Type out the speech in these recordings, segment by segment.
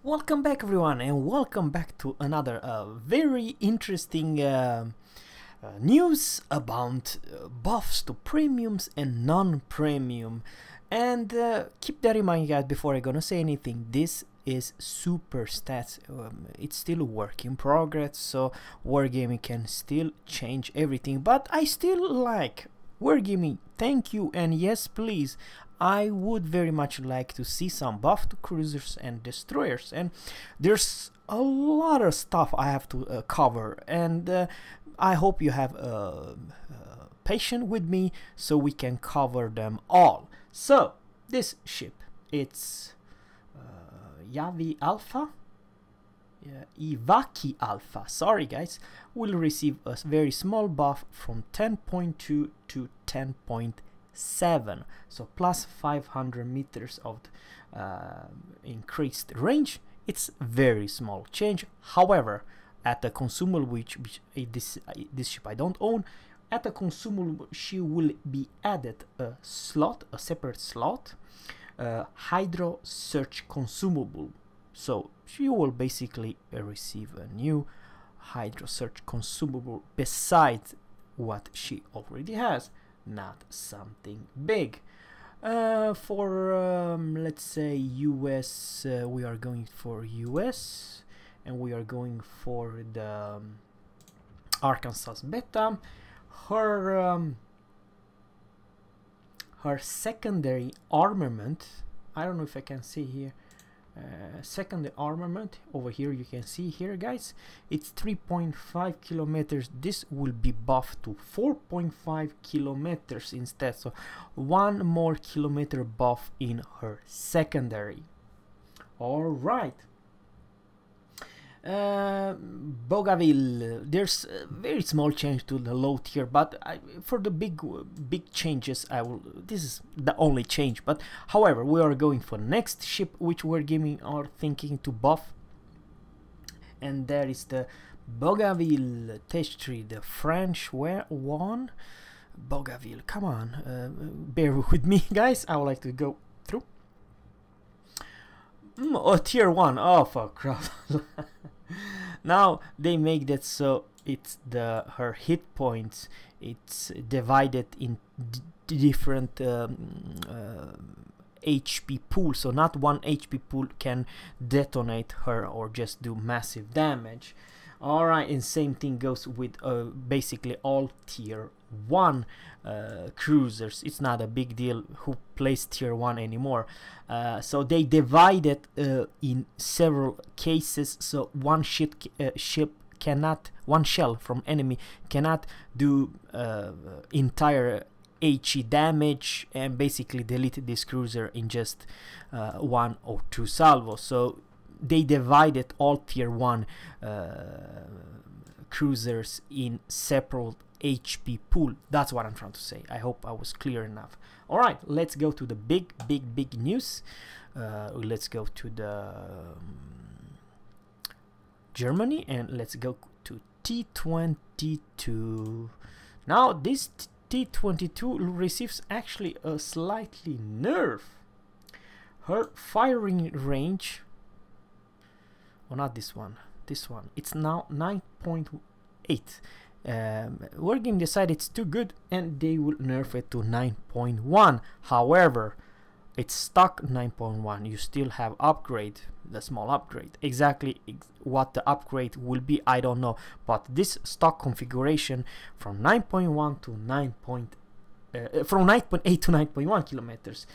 Welcome back everyone, and welcome back to another very interesting news about buffs to premiums and non-premium. And keep that in mind, guys, before I'm gonna say anything. This is super stats. It's still a work in progress, so wargaming can still change everything, but I still like wargaming. Thank you, and yes please, I would very much like to see some buff to cruisers and destroyers, and there's a lot of stuff I have to cover, and I hope you have patience with me so we can cover them all. So this ship, it's Yavi Alpha, Ivaki Alpha, sorry guys, will receive a very small buff from 10.2 to 10.7, so plus 500 meters of increased range. It's very small change. However, at the consumable, which this ship I don't own, at the consumable she will be added a slot, a separate slot, hydro search consumable. So she will basically receive a new hydro search consumable besides what she already has, not something big. For let's say US, we are going for US, and we are going for the Arkansas beta. Her secondary armament, I don't know if I can see here, secondary armament over here, you can see here guys, it's 3.5 kilometers. This will be buffed to 4.5 kilometers instead, so 1 more kilometer buff in her secondary. All right. Bougainville, there's a very small change to the low tier, but for the big changes, this is the only change. But however, we are going for next ship which we're giving our thinking to buff, and there is the Bougainville Tech3, the French one. Bougainville, come on, bear with me guys, I would like to go through. Tier 1, oh for crap. Now they make that so it's her hit points, it's divided in different HP pool, so not one HP pool can detonate her or just do massive damage. Alright, and same thing goes with basically all tier 1 cruisers. It's not a big deal who plays tier 1 anymore. So they divide it in several cases, so one ship cannot, one shell from enemy cannot do entire HE damage and basically delete this cruiser in just 1 or 2 salvos. So they divided all tier 1 cruisers in separate HP pool. That's what I'm trying to say. I hope I was clear enough. All right, let's go to the big news. Let's go to the Germany, and let's go to T22. Now this T22 receives actually a slightly nerf. Her firing range, oh not this one, it's now 9.8. Wargame decided it's too good and they will nerf it to 9.1. However, it's stuck 9.1. You still have upgrade, the small upgrade. Exactly what the upgrade will be, I don't know, but this stock configuration from 9.1 to from 9.8 to 9.1 kilometers.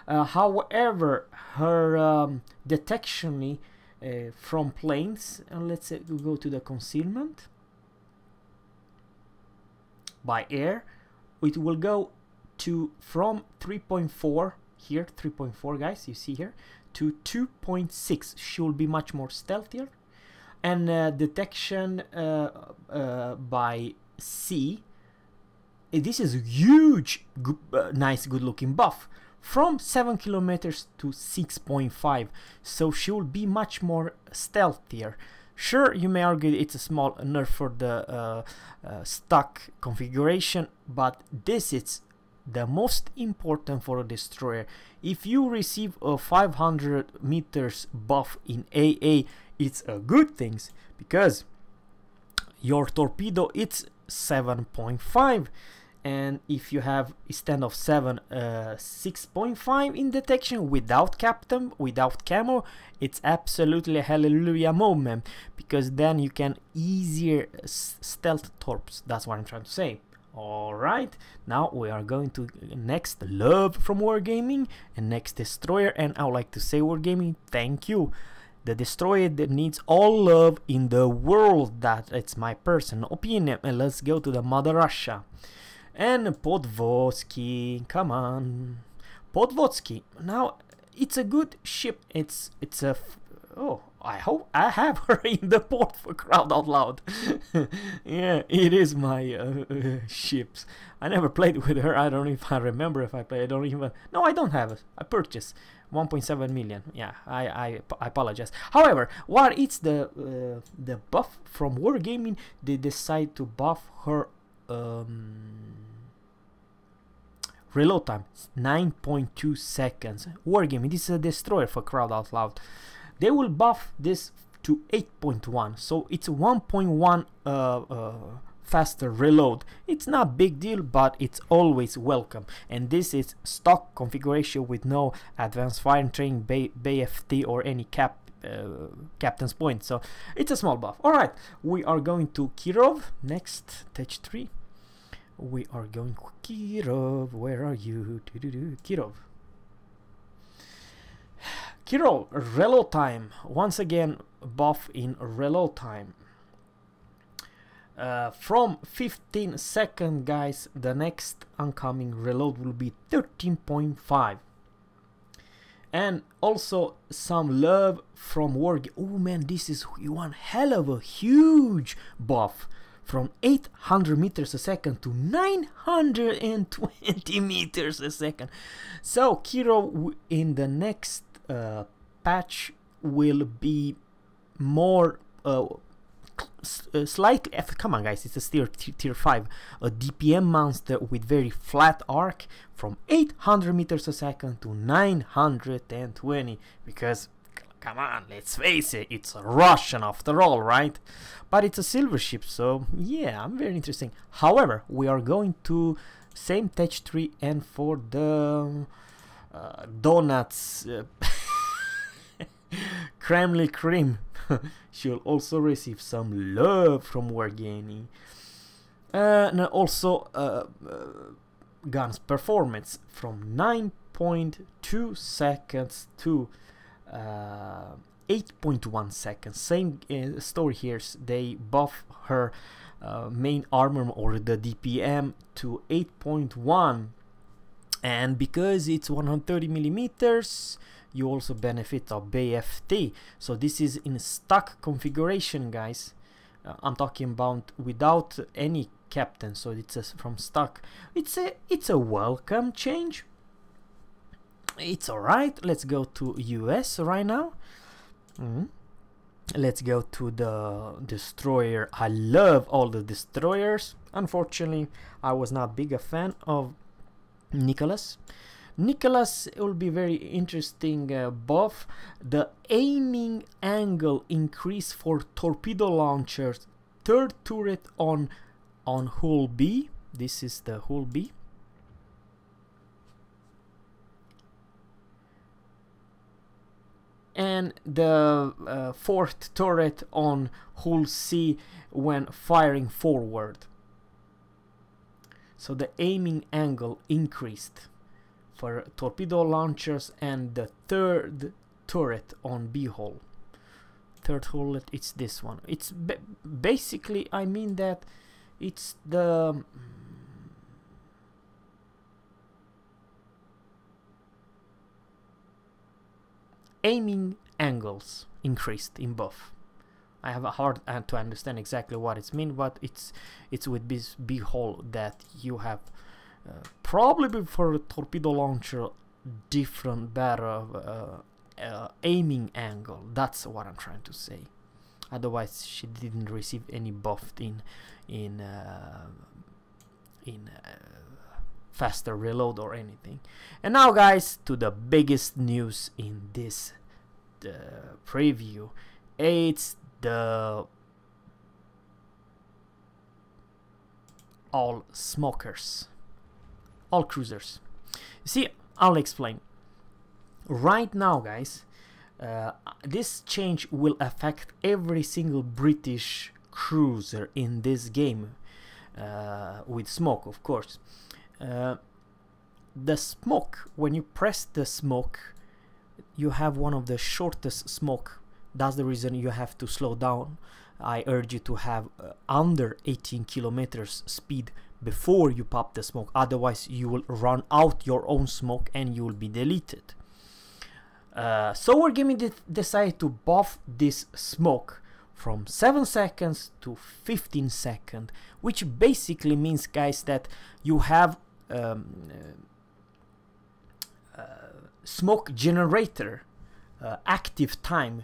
However, her detection from planes, let's say we go to the concealment by air, it will go to from 3.4 here, 3.4 guys, you see here, to 2.6. She will be much more stealthier, and detection by sea, this is a huge nice good looking buff from 7 kilometers to 6.5, so she will be much more stealthier. Sure, you may argue it's a small nerf for the stock configuration, but this is the most important for a destroyer. If you receive a 500 meters buff in AA, it's a good thing, because your torpedo it's 7.5, and if you have instead of 7 6.5 in detection without captain, without camo, it's absolutely a hallelujah moment, because then you can easier stealth torps. That's what I'm trying to say. Alright, now we are going to next love from Wargaming and next destroyer, and I would like to say Wargaming, thank you. The destroyer that needs all love in the world, that it's my personal opinion. And let's go to the Mother Russia. And Podvotsky, come on. Podvotsky, now it's a good ship. It's a oh, I hope I have her in the port for crowd out loud. Yeah, it is my ships. I never played with her. I don't know if I remember if I played. I don't even. No, I don't have it. I purchased 1.7 million. Yeah, I apologize. However, what is the buff from Wargaming? They decide to buff her reload time, 9.2 seconds. Wargaming, this is a destroyer for crowd out loud. They will buff this to 8.1, so it's 1.1 faster reload. It's not big deal, but it's always welcome. And this is stock configuration with no advanced fire training, BFT or any captain's point. So it's a small buff. All right, we are going to Kirov next, stage 3. We are going to Kirov. Where are you? Kirov. Kirov, reload time. Once again, buff in reload time. From 15 seconds, guys, the next oncoming reload will be 13.5. And also some love from Wargaming. Oh man, this is one hell of a huge buff. From 800 meters a second to 920 meters a second. So Kirov in the next patch will be more slightly, come on guys, it's a tier 5, a DPM monster with very flat arc from 800 meters a second to 920, because come on, let's face it, it's a Russian after all, right? But it's a silver ship, so yeah, I'm very interesting. However, we are going to same Tech 3, and for the donuts Kremlin cream, she'll also receive some love from Wargaming. And also guns performance from 9.2 seconds to 8.1 seconds. Same story here. They buff her main armor or the DPM to 8.1, and because it's 130 millimeters, you also benefit of BFT. So this is in stock configuration, guys. I'm talking about without any captain, so it's from stock. It's a welcome change. It's alright. Let's go to US right now. Let's go to the destroyer. I love all the destroyers. Unfortunately, I was not big a fan of Nicolas. Nicolas will be very interesting buff. The aiming angle increase for torpedo launchers. Third turret on hull B. This is the hull B. And the fourth turret on hull C when firing forward. So the aiming angle increased for torpedo launchers, and the third turret on B hull. Third hull, it's this one. It's basically, I mean that it's the aiming angles increased in buff. I have a hard to understand exactly what it's mean, but it's with this B hull that you have probably for a torpedo launcher different, better aiming angle. That's what I'm trying to say. Otherwise, she didn't receive any buff in faster reload or anything. And now guys, to the biggest news in this preview. It's the all smokers, all cruisers. You see, I'll explain. Right now guys, this change will affect every single British cruiser in this game, with smoke, of course. The smoke, when you press the smoke, you have one of the shortest smoke. That's the reason you have to slow down. I urge you to have under 18 kilometers speed before you pop the smoke, otherwise you will run out your own smoke and you will be deleted. So Wargaming decided to buff this smoke from 7 seconds to 15 seconds, which basically means guys that you have smoke generator active time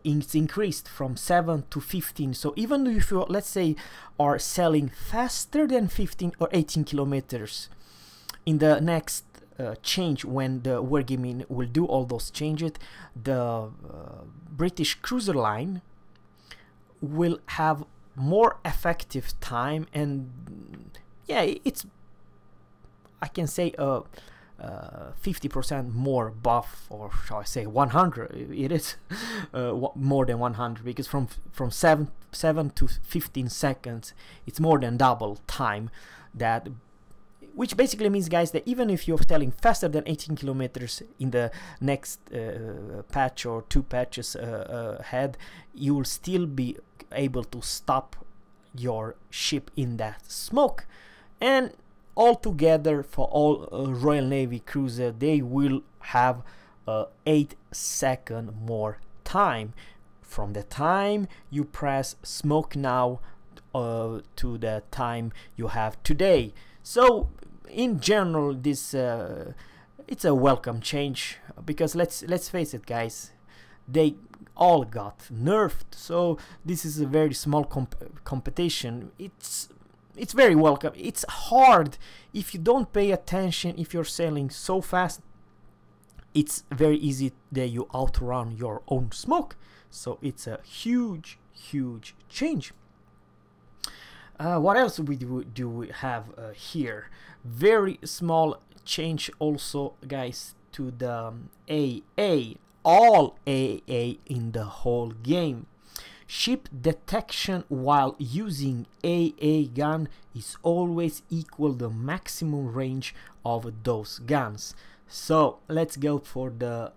it's increased from 7 to 15. So even if you, let's say, are selling faster than 15 or 18 kilometers in the next change, when the Wargaming will do all those changes, the British cruiser line will have more effective time, and yeah, it's, I can say 50% more buff, or shall I say 100. It is more than 100, because from 7 to 15 seconds it's more than double time. That, which basically means guys that even if you're selling faster than 18 kilometers in the next patch or 2 patches ahead, you will still be able to stop your ship in that smoke. And altogether, for all Royal Navy cruiser, they will have 8 seconds more time from the time you press smoke now to the time you have today. So in general, this it's a welcome change, because let's face it guys, they all got nerfed, so this is a very small competition. It's very welcome. It's hard if you don't pay attention. If you're sailing so fast, it's very easy that you outrun your own smoke. So it's a huge change. What else do we have here? Very small change also guys to the AA, all AA in the whole game. Ship detection while using AA gun is always equal the maximum range of those guns. So let's go for the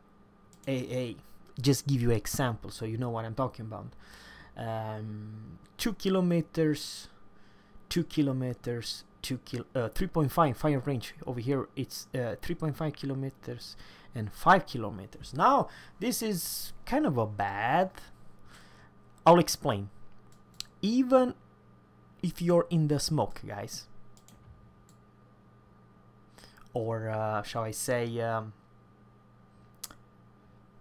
AA. Just give you an example so you know what I'm talking about. 2 kilometers, 2 kilometers, 3.5 fire range. Over here it's 3.5 kilometers and 5 kilometers. Now this is kind of a bad. I'll explain. Even if you're in the smoke guys, or shall I say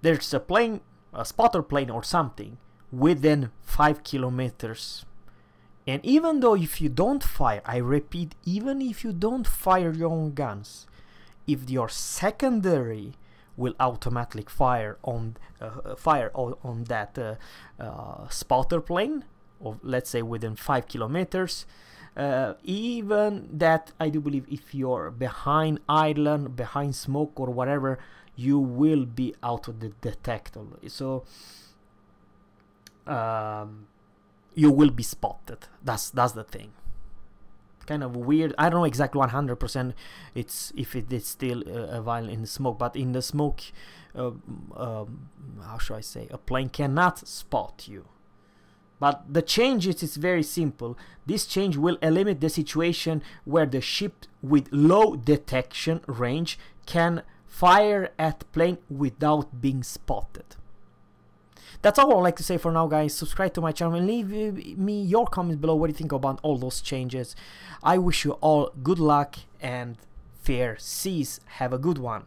there's a plane, a spotter plane or something within 5 kilometers, and even though if you don't fire, I repeat, even if you don't fire your own guns, if your secondary will automatically fire on that spotter plane, or let's say within 5 kilometers, even that, I do believe if you're behind island, behind smoke or whatever, you will be auto detected. So you will be spotted. That's the thing. Kind of weird. I don't know exactly 100% it's if it is still available in the smoke, but in the smoke, how should I say, a plane cannot spot you. But the change is very simple. This change will eliminate the situation where the ship with low detection range can fire at plane without being spotted. That's all I'd like to say for now guys. Subscribe to my channel and leave me your comments below what you think about all those changes. I wish you all good luck and fair seas. Have a good one.